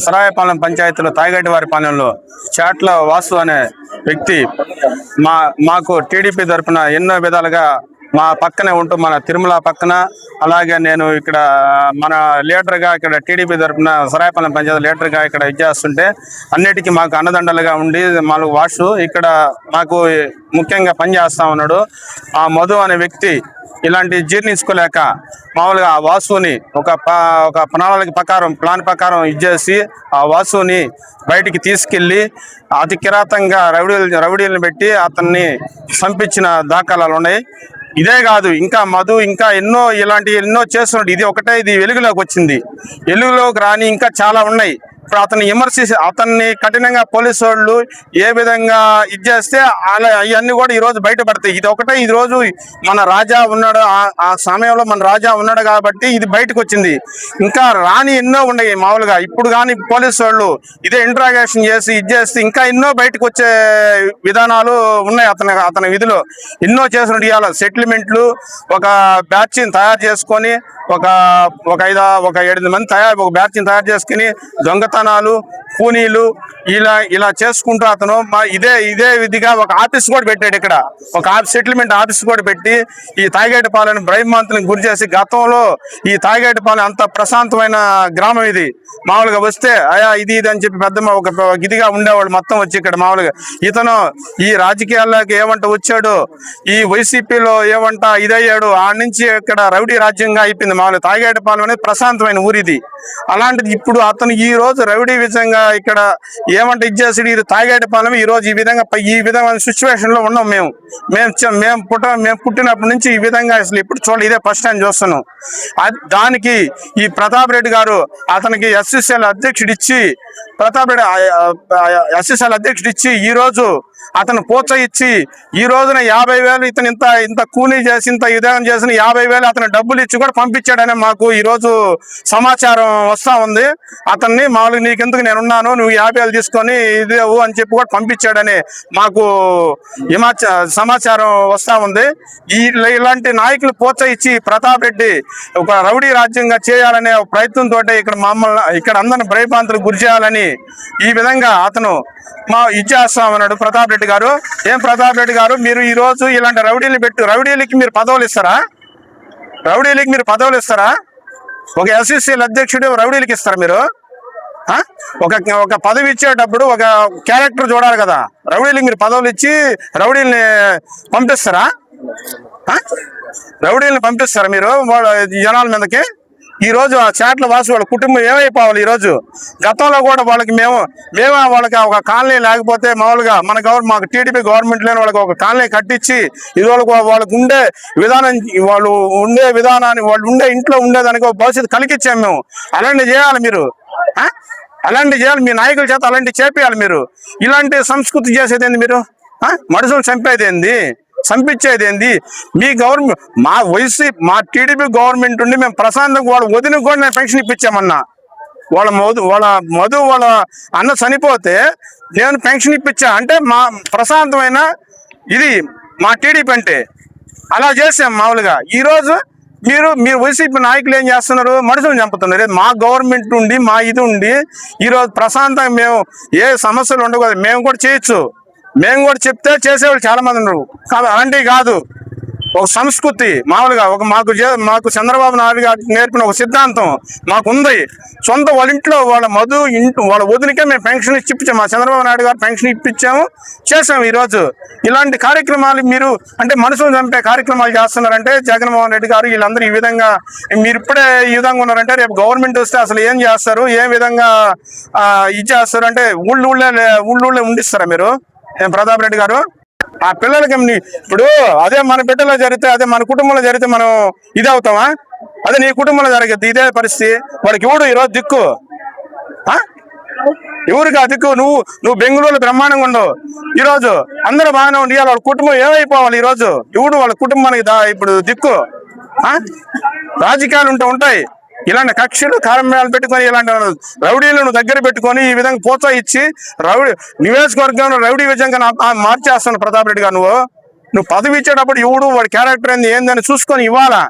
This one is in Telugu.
సరాయపాలెం పంచాయతీలో తాయిగడ్డివారిపాలెంలో చాట్ల వాసు అనే వ్యక్తి మాకు టీడీపీ తరఫున ఎన్నో విధాలుగా మా పక్కనే ఉంటూ మన తిరుమల పక్కన, అలాగే నేను ఇక్కడ మన లీడర్గా ఇక్కడ టీడీపీ తరఫున సరాయపాలెం పంచాయతీ లీడర్గా ఇక్కడ ఇచ్చేస్తుంటే అన్నిటికీ మాకు అన్నదండలుగా ఉండి మాకు వాసు ఇక్కడ మాకు ముఖ్యంగా పనిచేస్తా ఉన్నాడు. ఆ మధు అనే వ్యక్తి ఇలాంటి జీర్ణించుకోలేక మామూలుగా ఆ వాసుని ఒక ప్లాన్ ప్రకారం ఇచ్చేసి ఆ వాసుని బయటికి తీసుకెళ్ళి అతి కిరాతంగా రౌడీలను పెట్టి అతన్ని చంపించిన దాఖలాలు ఉన్నాయి. ఇదే కాదు, ఇంకా మధు ఇంకా ఎన్నో చేస్తున్నాడు. ఇది ఒకటే, ఇది వెలుగులోకి వచ్చింది. వెలుగులోకి రాని ఇంకా చాలా ఉన్నాయి. ఇప్పుడు అతన్ని విమర్శించి అతన్ని కఠినంగా పోలీసు వాళ్ళు ఏ విధంగా ఇచ్చేస్తే అలా అవన్నీ కూడా ఈరోజు బయటపడతాయి. ఇది ఒకటే, ఈ రోజు మన రాజా ఉన్నాడు, ఆ సమయంలో మన రాజా ఉన్నాడు కాబట్టి ఇది బయటకు వచ్చింది. ఇంకా రాని ఎన్నో ఉన్నాయి. మామూలుగా ఇప్పుడు కానీ పోలీసు వాళ్ళు ఇదే ఇంట్రాగేషన్ చేసి ఇచ్చేస్తే ఇంకా ఎన్నో బయటకు వచ్చే విధానాలు ఉన్నాయి. అతని విధిలో ఎన్నో చేసిన ఇవాళ సెటిల్మెంట్లు ఒక బ్యాచ్ని తయారు చేసుకొని ఒక 7 మంది ఒక బ్యాచ్ని తయారు చేసుకుని దొంగతనాలు, కూనీలు ఇలా చేసుకుంటూ అతను ఇదే విధిగా ఒక ఆఫీస్ కూడా పెట్టాడు. ఇక్కడ ఒక సెటిల్మెంట్ ఆఫీస్ కూడా పెట్టి ఈ తాయిగడ్డిపాలెం భయభ్రాంతులకు గురి చేసి, గతంలో ఈ తాయిగడ్డిపాలెం అంత ప్రశాంతమైన గ్రామం ఇది. మామూలుగా వస్తే ఇది అని చెప్పి పెద్ద ఒక ఇదిగా ఉండేవాళ్ళు మొత్తం వచ్చి ఇక్కడ. మామూలుగా ఇతను ఈ రాజకీయాల్లోకి ఏమంట వచ్చాడు, ఈ వైసీపీలో ఏమంట ఇదయ్యాడు, ఆ నుంచి ఇక్కడ రౌడీ రాజ్యంగా అయిపోయింది. మామూలుగా తాయిగడ్డిపాలెం అనేది ప్రశాంతమైన ఊరిది. అలాంటిది ఇప్పుడు అతను ఈ రోజు రౌడీ విధంగా ఇక్కడ ఏమంటే ఇచ్చేసి ఇది తాయిగడ్డిపాలెం ఈ రోజు ఈ విధమైన సిచ్యువేషన్ లో ఉన్నాం. మేము పుట్టినప్పటి నుంచి ఈ విధంగా అసలు ఇప్పుడు చూడాలి, ఇదే ఫస్ట్ టైం చూస్తున్నాం. దానికి ఈ ప్రతాప్ రెడ్డి గారు అతనికి ఎస్ఎస్ఎల్ అధ్యక్షుడిచ్చి ఈ రోజు అతను ప్రోత్సహించి ఈ రోజున 50,000 ఇతను ఇంత కూలీ చేసి ఇంత విధానం చేసిన 50,000 అతను డబ్బులు ఇచ్చి కూడా పంపించాడని మాకు ఈ రోజు సమాచారం వస్తా ఉంది. అతన్ని మామూలుగా నీకెందుకు నేనున్నాను, నువ్వు 50,000 తీసుకొని ఇదేవు అని చెప్పి కూడా పంపించాడని మాకు సమాచారం వస్తా ఉంది. ఇలాంటి నాయకులు ప్రోత్సహించి ప్రతాప్ రెడ్డి ఒక రౌడీ రాజ్యంగా చేయాలనే ప్రయత్నంతో ఇక్కడ అందరిని భయభ్రాంతులకు గురి చేయాలని ఈ విధంగా అతను ఇచ్చేస్తామన్నాడు ప్రతాప్ రెడ్డి గారు. ఏం ప్రతాప్ రెడ్డి గారు, మీరు ఈ రోజు ఇలాంటి రౌడీలకి మీరు పదవులు ఇస్తారా? ఒక ఎస్ఎస్సీల అధ్యక్షుడు రౌడీలకి ఇస్తారా మీరు? ఒక పదవి ఇచ్చేటప్పుడు ఒక క్యారెక్టర్ చూడాలి కదా. రౌడీలకి మీరు పదవులు ఇచ్చి రౌడీల్ని పంపిస్తారా? మీరు జనాల మీదకి? ఈ రోజు ఆ చాట్ల వాసు వాళ్ళ కుటుంబం ఏమైపోవాలి? ఈ రోజు గతంలో కూడా వాళ్ళకి మేమే వాళ్ళకి ఒక కాలనీ లేకపోతే మామూలుగా మాకు టీడీపీ గవర్నమెంట్ లేని వాళ్ళకి ఒక కాలనీ కట్టించి ఇది వాళ్ళకు ఉండే విధానం, వాళ్ళు ఉండే ఇంట్లో ఉండేదానికి ఒక భవిష్యత్తు కలిగించాము మేము. అలాంటివి చేయాలి మీరు, మీ నాయకుల చేత అలాంటివి చేపియాలి మీరు. ఇలాంటి సంస్కృతి చేసేది ఏంది మీరు? మనుషులు చంపేది ఏంది, చంపించేది ఏంది? మీ గవర్నమెంట్ మా టీడీపీ గవర్నమెంట్ ఉండి మేము ప్రశాంతంగా వాళ్ళ వదిన కూడా నేను పెన్షన్ ఇప్పించామన్నా. వాళ్ళ మధు వాళ్ళ అన్న చనిపోతే నేను పెన్షన్ ఇప్పించా అంటే మా ప్రశాంతమైన ఇది మా టీడీపీ అంటే. అలా చేసాం మామూలుగా. ఈరోజు మీరు వైసీపీ నాయకులు ఏం చేస్తున్నారు? మనుషులు చంపుతున్నారు. మా గవర్నమెంట్ ఉండి మా ఇది ఉండి ఈరోజు ప్రశాంతంగా మేము ఏ సమస్యలు ఉండకూడదు, మేము కూడా చేయొచ్చు. మేము కూడా చెప్తే చేసేవాళ్ళు చాలా మంది ఉన్నారు. అలాంటివి కాదు, ఒక సంస్కృతి మామూలుగా మాకు చంద్రబాబు నాయుడు గారికి నేర్పిన ఒక సిద్ధాంతం మాకుంది. సొంత వాళ్ళ ఇంట్లో వాళ్ళ వదినకే మేము పెన్షన్ ఇప్పించాము. మా చంద్రబాబు నాయుడు గారు పెన్షన్ ఇప్పించాము, చేసాము. ఈరోజు ఇలాంటి కార్యక్రమాలు మీరు అంటే మనుషులు చంపే కార్యక్రమాలు చేస్తున్నారంటే జగన్మోహన్ రెడ్డి గారు వీళ్ళందరూ ఈ విధంగా మీరు ఇప్పుడే ఈ విధంగా ఉన్నారంటే రేపు గవర్నమెంట్ వస్తే అసలు ఏం చేస్తారు, ఏ విధంగా ఇచ్చేస్తారు అంటే ఊళ్ళో ఉండిస్తారా మీరు? ప్రతాప్ రెడ్డి గారు ఆ పిల్లలకి ఇప్పుడు అదే మన బిడ్డలో జరిగితే, అదే మన కుటుంబంలో జరిగితే మనం ఇది అవుతామా? అదే నీ కుటుంబంలో జరిగింది ఇదే పరిస్థితి. వాడికి ఎవడు ఈరోజు దిక్కు? ఎవరికి ఆ దిక్కు? నువ్వు బెంగళూరులో బ్రహ్మాండంగా ఉండవు, ఈరోజు అందరూ బాగానే ఉండి వాళ్ళ కుటుంబం ఏమైపోవాలి? ఈరోజు ఎవడు వాళ్ళ కుటుంబానికి ఇప్పుడు దిక్కు? రాజకీయాలు ఉంటాయి, ఇలాంటి కక్షలు కార్యాలు పెట్టుకొని ఇలాంటి రౌడీలను దగ్గర పెట్టుకొని ఈ విధంగా ప్రోత్సహించి నియోజకవర్గంలో రౌడీ విధంగా మార్చేస్తాను ప్రతాప్ రెడ్డి గారు. నువ్వు పదవి ఇచ్చేటప్పుడు ఎవడు వాడి క్యారెక్టర్ ఏందని చూసుకొని ఇవ్వాలా.